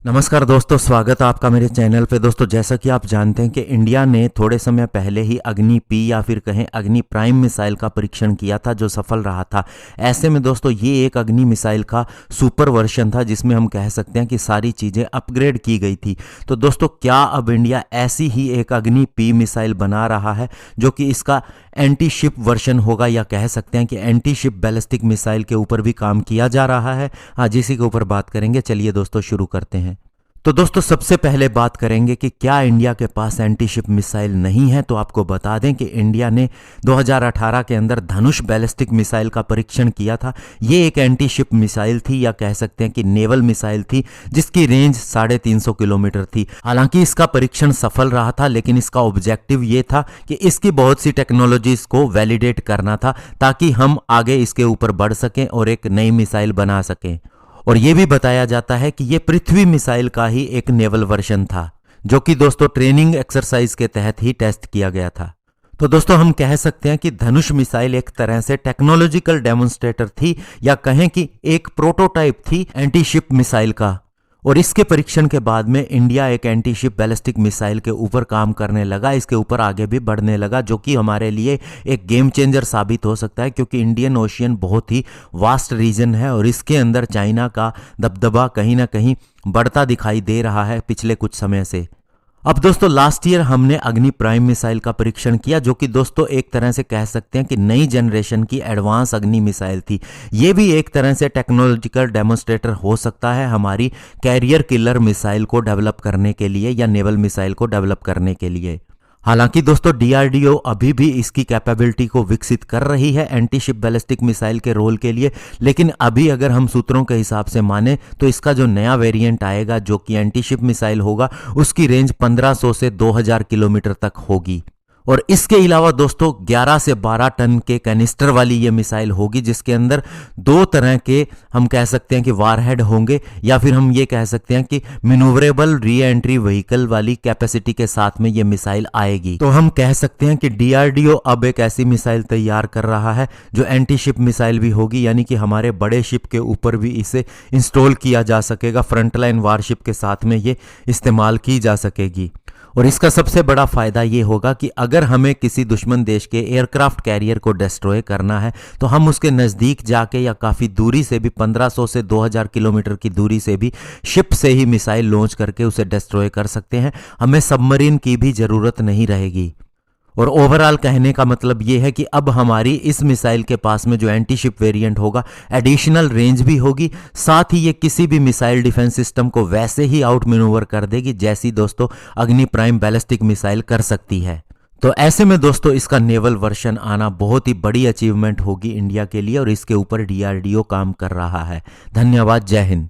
नमस्कार दोस्तों, स्वागत है आपका मेरे चैनल पे। दोस्तों, जैसा कि आप जानते हैं कि इंडिया ने थोड़े समय पहले ही अग्नि पी या फिर कहें अग्नि प्राइम मिसाइल का परीक्षण किया था, जो सफल रहा था। ऐसे में दोस्तों ये एक अग्नि मिसाइल का सुपर वर्जन था, जिसमें हम कह सकते हैं कि सारी चीज़ें अपग्रेड की गई थी। तो दोस्तों, क्या अब इंडिया ऐसी ही एक अग्नि पी मिसाइल बना रहा है, जो कि इसका एंटी शिप वर्जन होगा, या कह सकते हैं कि एंटी शिप बैलिस्टिक मिसाइल के ऊपर भी काम किया जा रहा है। आज इसी के ऊपर बात करेंगे। चलिए दोस्तों, शुरू करते हैं। तो दोस्तों, सबसे पहले बात करेंगे कि क्या इंडिया के पास एंटी शिप मिसाइल नहीं है। तो आपको बता दें कि इंडिया ने 2018 के अंदर धनुष बैलिस्टिक मिसाइल का परीक्षण किया था। ये एक एंटी शिप मिसाइल थी, या कह सकते हैं कि नेवल मिसाइल थी, जिसकी रेंज 350 किलोमीटर थी। हालांकि इसका परीक्षण सफल रहा था, लेकिन इसका ऑब्जेक्टिव ये था कि इसकी बहुत सी टेक्नोलॉजीज को वैलिडेट करना था, ताकि हम आगे इसके ऊपर बढ़ सकें और एक नई मिसाइल बना सकें। और यह भी बताया जाता है कि यह पृथ्वी मिसाइल का ही एक नेवल वर्जन था, जो कि दोस्तों ट्रेनिंग एक्सरसाइज के तहत ही टेस्ट किया गया था। तो दोस्तों, हम कह सकते हैं कि धनुष मिसाइल एक तरह से टेक्नोलॉजिकल डेमोन्स्ट्रेटर थी, या कहें कि एक प्रोटोटाइप थी एंटी शिप मिसाइल का। और इसके परीक्षण के बाद में इंडिया एक एंटी शिप बैलिस्टिक मिसाइल के ऊपर काम करने लगा, इसके ऊपर आगे भी बढ़ने लगा, जो कि हमारे लिए एक गेम चेंजर साबित हो सकता है, क्योंकि इंडियन ओशियन बहुत ही वास्ट रीजन है और इसके अंदर चाइना का दबदबा कहीं ना कहीं बढ़ता दिखाई दे रहा है पिछले कुछ समय से। अब दोस्तों, लास्ट ईयर हमने अग्नि प्राइम मिसाइल का परीक्षण किया, जो कि दोस्तों एक तरह से कह सकते हैं कि नई जनरेशन की एडवांस अग्नि मिसाइल थी। ये भी एक तरह से टेक्नोलॉजिकल डेमोन्स्ट्रेटर हो सकता है हमारी कैरियर किलर मिसाइल को डेवलप करने के लिए, या नेवल मिसाइल को डेवलप करने के लिए। हालांकि दोस्तों, डीआरडीओ अभी भी इसकी कैपेबिलिटी को विकसित कर रही है एंटी शिप बैलिस्टिक मिसाइल के रोल के लिए, लेकिन अभी अगर हम सूत्रों के हिसाब से माने तो इसका जो नया वेरिएंट आएगा, जो कि एंटी शिप मिसाइल होगा, उसकी रेंज 1500 से 2000 किलोमीटर तक होगी। और इसके अलावा दोस्तों 11 से 12 टन के कैनिस्टर वाली ये मिसाइल होगी, जिसके अंदर दो तरह के हम कह सकते हैं कि वारहेड होंगे, या फिर हम ये कह सकते हैं कि मैन्यूवरेबल री एंट्री व्हीकल वाली कैपेसिटी के साथ में ये मिसाइल आएगी। तो हम कह सकते हैं कि डीआरडीओ अब एक ऐसी मिसाइल तैयार कर रहा है जो एंटी शिप मिसाइल भी होगी, यानी कि हमारे बड़े शिप के ऊपर भी इसे इंस्टॉल किया जा सकेगा। फ्रंटलाइन वारशिप के साथ में ये इस्तेमाल की जा सकेगी। और इसका सबसे बड़ा फायदा ये होगा कि अगर हमें किसी दुश्मन देश के एयरक्राफ्ट कैरियर को डिस्ट्रॉय करना है, तो हम उसके नज़दीक जाके या काफ़ी दूरी से भी 1500 से 2000 किलोमीटर की दूरी से भी शिप से ही मिसाइल लॉन्च करके उसे डिस्ट्रॉय कर सकते हैं। हमें सबमरीन की भी ज़रूरत नहीं रहेगी। और ओवरऑल कहने का मतलब ये है कि अब हमारी इस मिसाइल के पास में जो एंटी शिप वेरिएंट होगा, एडिशनल रेंज भी होगी, साथ ही ये किसी भी मिसाइल डिफेंस सिस्टम को वैसे ही आउट मैनूवर कर देगी, जैसी दोस्तों अग्नि प्राइम बैलिस्टिक मिसाइल कर सकती है। तो ऐसे में दोस्तों इसका नेवल वर्जन आना बहुत ही बड़ी अचीवमेंट होगी इंडिया के लिए, और इसके ऊपर डीआरडीओ काम कर रहा है। धन्यवाद। जय हिंद।